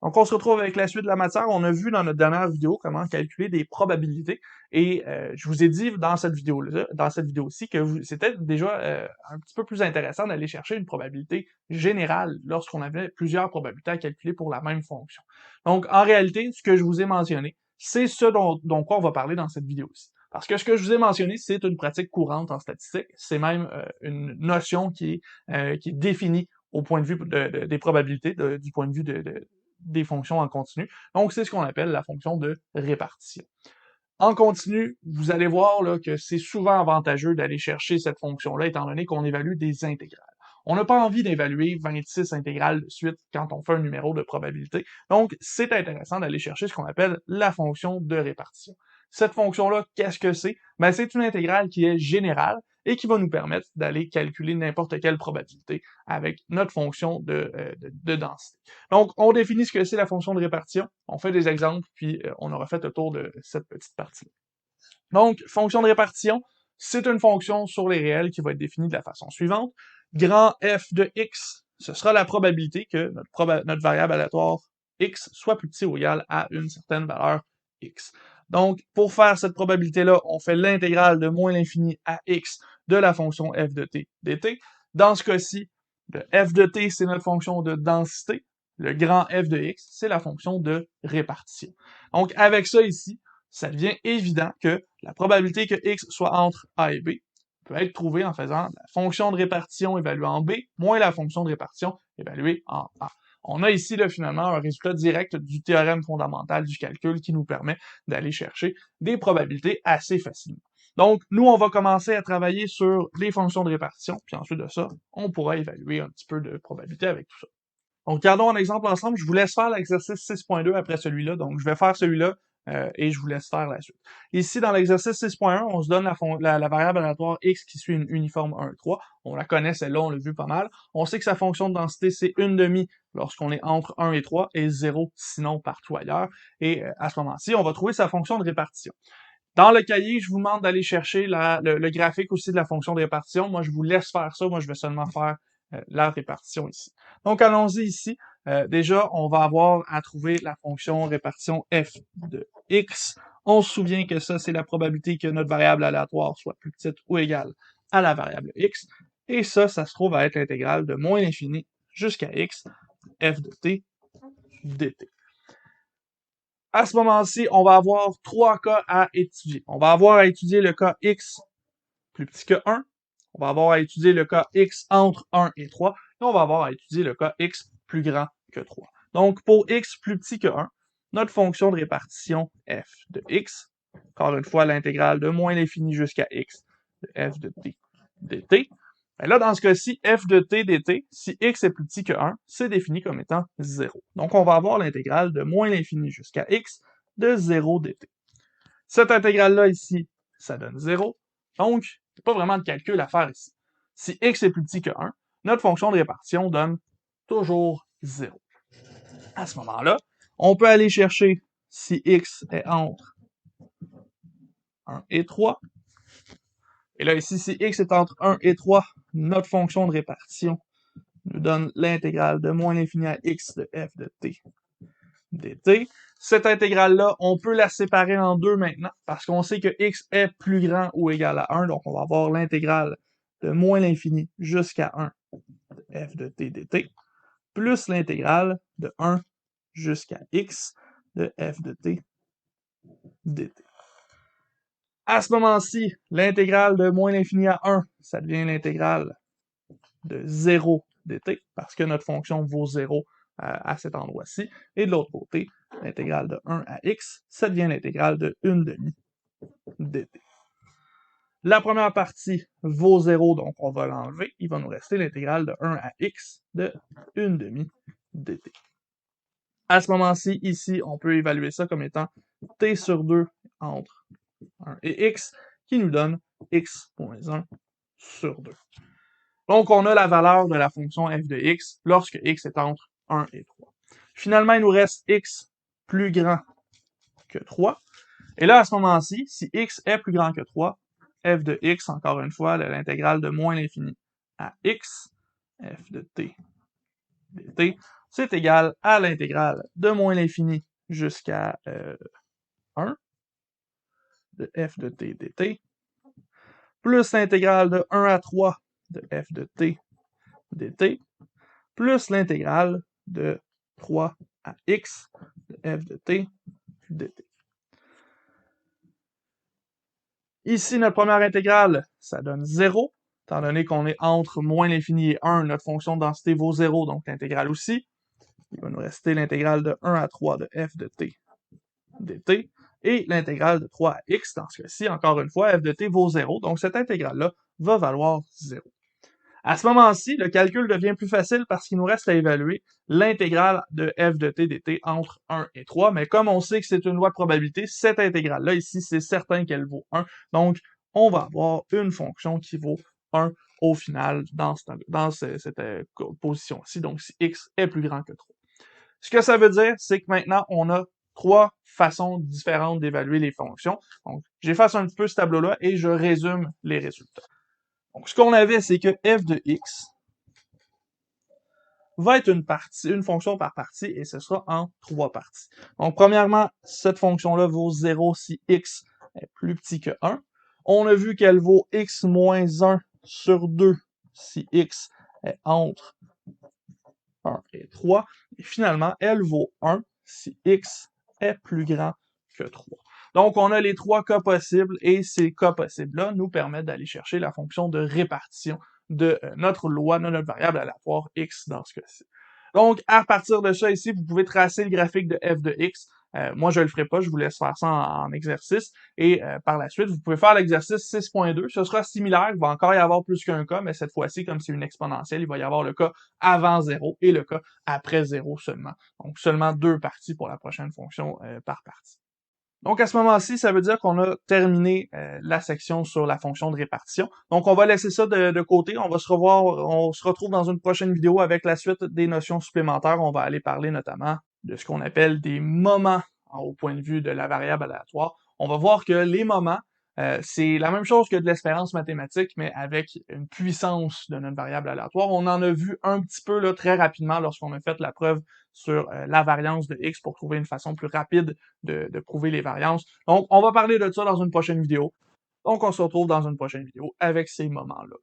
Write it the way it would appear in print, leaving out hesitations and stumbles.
Donc, on se retrouve avec la suite de la matière. On a vu dans notre dernière vidéo comment calculer des probabilités. Et je vous ai dit dans cette vidéo-ci, que c'était déjà un petit peu plus intéressant d'aller chercher une probabilité générale lorsqu'on avait plusieurs probabilités à calculer pour la même fonction. Donc, en réalité, ce que je vous ai mentionné, c'est ce dont quoi on va parler dans cette vidéo-ci. Parce que ce que je vous ai mentionné, c'est une pratique courante en statistique. C'est même une notion qui est définie au point de vue des probabilités, du point de vue des fonctions en continu. Donc, c'est ce qu'on appelle la fonction de répartition. En continu, vous allez voir là, que c'est souvent avantageux d'aller chercher cette fonction-là, étant donné qu'on évalue des intégrales. On n'a pas envie d'évaluer 26 intégrales de suite quand on fait un numéro de probabilité, donc c'est intéressant d'aller chercher ce qu'on appelle la fonction de répartition. Cette fonction-là, qu'est-ce que c'est? Ben, c'est une intégrale qui est générale et qui va nous permettre d'aller calculer n'importe quelle probabilité avec notre fonction de densité. Donc, on définit ce que c'est la fonction de répartition, on fait des exemples, puis on aura fait le tour de cette petite partie. Donc, fonction de répartition, c'est une fonction sur les réels qui va être définie de la façon suivante. Grand f de x, ce sera la probabilité que notre variable aléatoire x soit plus petit ou égal à une certaine valeur x. Donc, pour faire cette probabilité-là, on fait l'intégrale de moins l'infini à x de la fonction f de t dt. Dans ce cas-ci, le f de t, c'est notre fonction de densité. Le grand f de x, c'est la fonction de répartition. Donc, avec ça ici, ça devient évident que la probabilité que x soit entre a et b peut être trouvée en faisant la fonction de répartition évaluée en b moins la fonction de répartition évaluée en a. On a ici là, finalement un résultat direct du théorème fondamental du calcul qui nous permet d'aller chercher des probabilités assez facilement. Donc, nous, on va commencer à travailler sur les fonctions de répartition, puis ensuite de ça, on pourra évaluer un petit peu de probabilité avec tout ça. Donc, regardons un exemple ensemble. Je vous laisse faire l'exercice 6.2 après celui-là. Donc, je vais faire celui-là et je vous laisse faire la suite. Ici, dans l'exercice 6.1, on se donne la variable aléatoire x qui suit une uniforme 1, 3. On la connaît, celle-là, on l'a vu pas mal. On sait que sa fonction de densité, c'est 1/2 lorsqu'on est entre 1 et 3 et 0 sinon partout ailleurs. Et à ce moment-ci, on va trouver sa fonction de répartition. Dans le cahier, je vous demande d'aller chercher le graphique aussi de la fonction de répartition. Moi, je vous laisse faire ça. Moi, je vais seulement faire la répartition ici. Donc, allons-y ici. Déjà, on va avoir à trouver la fonction répartition f de x. On se souvient que ça, c'est la probabilité que notre variable aléatoire soit plus petite ou égale à la variable x. Et ça se trouve à être l'intégrale de moins l'infini jusqu'à x, f de t dt. À ce moment-ci, on va avoir trois cas à étudier. On va avoir à étudier le cas x plus petit que 1, on va avoir à étudier le cas x entre 1 et 3, et on va avoir à étudier le cas x plus grand que 3. Donc, pour x plus petit que 1, notre fonction de répartition f de x, encore une fois, l'intégrale de moins l'infini jusqu'à x de f de t dt, ben là, dans ce cas-ci, f de t dt, si x est plus petit que 1, c'est défini comme étant 0. Donc, on va avoir l'intégrale de moins l'infini jusqu'à x de 0 dt. Cette intégrale-là ici, ça donne 0. Donc, il n'y a pas vraiment de calcul à faire ici. Si x est plus petit que 1, notre fonction de répartition donne toujours 0. À ce moment-là, on peut aller chercher si x est entre 1 et 3. Et là, ici, si x est entre 1 et 3, notre fonction de répartition nous donne l'intégrale de moins l'infini à x de f de t dt. Cette intégrale-là, on peut la séparer en deux maintenant, parce qu'on sait que x est plus grand ou égal à 1, donc on va avoir l'intégrale de moins l'infini jusqu'à 1 de f de t dt, plus l'intégrale de 1 jusqu'à x de f de t dt. À ce moment-ci, l'intégrale de moins l'infini à 1, ça devient l'intégrale de 0 dt, parce que notre fonction vaut 0 à cet endroit-ci. Et de l'autre côté, l'intégrale de 1 à x, ça devient l'intégrale de 1/2 dt. La première partie vaut 0, donc on va l'enlever. Il va nous rester l'intégrale de 1 à x de 1/2 dt. À ce moment-ci, ici, on peut évaluer ça comme étant t sur 2 entre 1 et x, qui nous donne x moins 1 sur 2. Donc, on a la valeur de la fonction f de x lorsque x est entre 1 et 3. Finalement, il nous reste x plus grand que 3. Et là, à ce moment-ci, si x est plus grand que 3, f de x, encore une fois, l'intégrale de moins l'infini à x, f de t dt, c'est égal à l'intégrale de moins l'infini jusqu'à 1 de f de t dt, plus l'intégrale de 1 à 3 de f de t dt, plus l'intégrale de 3 à x de f de t dt. Ici, notre première intégrale, ça donne 0, étant donné qu'on est entre moins l'infini et 1, notre fonction de densité vaut 0, donc l'intégrale aussi. Il va nous rester l'intégrale de 1 à 3 de f de t dt, et l'intégrale de 3 à x, dans ce cas-ci, encore une fois, f de t vaut 0, donc cette intégrale-là va valoir 0. À ce moment-ci, le calcul devient plus facile parce qu'il nous reste à évaluer l'intégrale de f de t dt entre 1 et 3, mais comme on sait que c'est une loi de probabilité, cette intégrale-là ici, c'est certain qu'elle vaut 1, donc on va avoir une fonction qui vaut 1 au final dans cette position-ci, donc si x est plus grand que 3. Ce que ça veut dire, c'est que maintenant, on a 3 façons différentes d'évaluer les fonctions. Donc, j'efface un petit peu ce tableau-là et je résume les résultats. Donc, ce qu'on avait, c'est que f de x va être une fonction par partie, et ce sera en 3 parties. Donc, premièrement, cette fonction-là vaut 0 si x est plus petit que 1. On a vu qu'elle vaut x moins 1 sur 2 si x est entre 1 et 3. Et finalement, elle vaut 1 si x est plus grand que 3. Donc, on a les 3 cas possibles, et ces cas possibles-là nous permettent d'aller chercher la fonction de répartition de notre loi, de notre variable aléatoire x dans ce cas-ci. Donc, à partir de ça ici, vous pouvez tracer le graphique de f de x. Moi, je le ferai pas, je vous laisse faire ça en exercice. Et par la suite, vous pouvez faire l'exercice 6.2. Ce sera similaire, il va encore y avoir plus qu'un cas, mais cette fois-ci, comme c'est une exponentielle, il va y avoir le cas avant 0 et le cas après 0 seulement. Donc, seulement 2 parties pour la prochaine fonction par partie. Donc, à ce moment-ci, ça veut dire qu'on a terminé la section sur la fonction de répartition. Donc, on va laisser ça de côté. On va se revoir, on se retrouve dans une prochaine vidéo avec la suite des notions supplémentaires. On va aller parler notamment de ce qu'on appelle des moments au point de vue de la variable aléatoire. On va voir que les moments, c'est la même chose que de l'espérance mathématique, mais avec une puissance de notre variable aléatoire. On en a vu un petit peu là, très rapidement lorsqu'on a fait la preuve sur la variance de x pour trouver une façon plus rapide de prouver les variances. Donc, on va parler de ça dans une prochaine vidéo. Donc, on se retrouve dans une prochaine vidéo avec ces moments-là.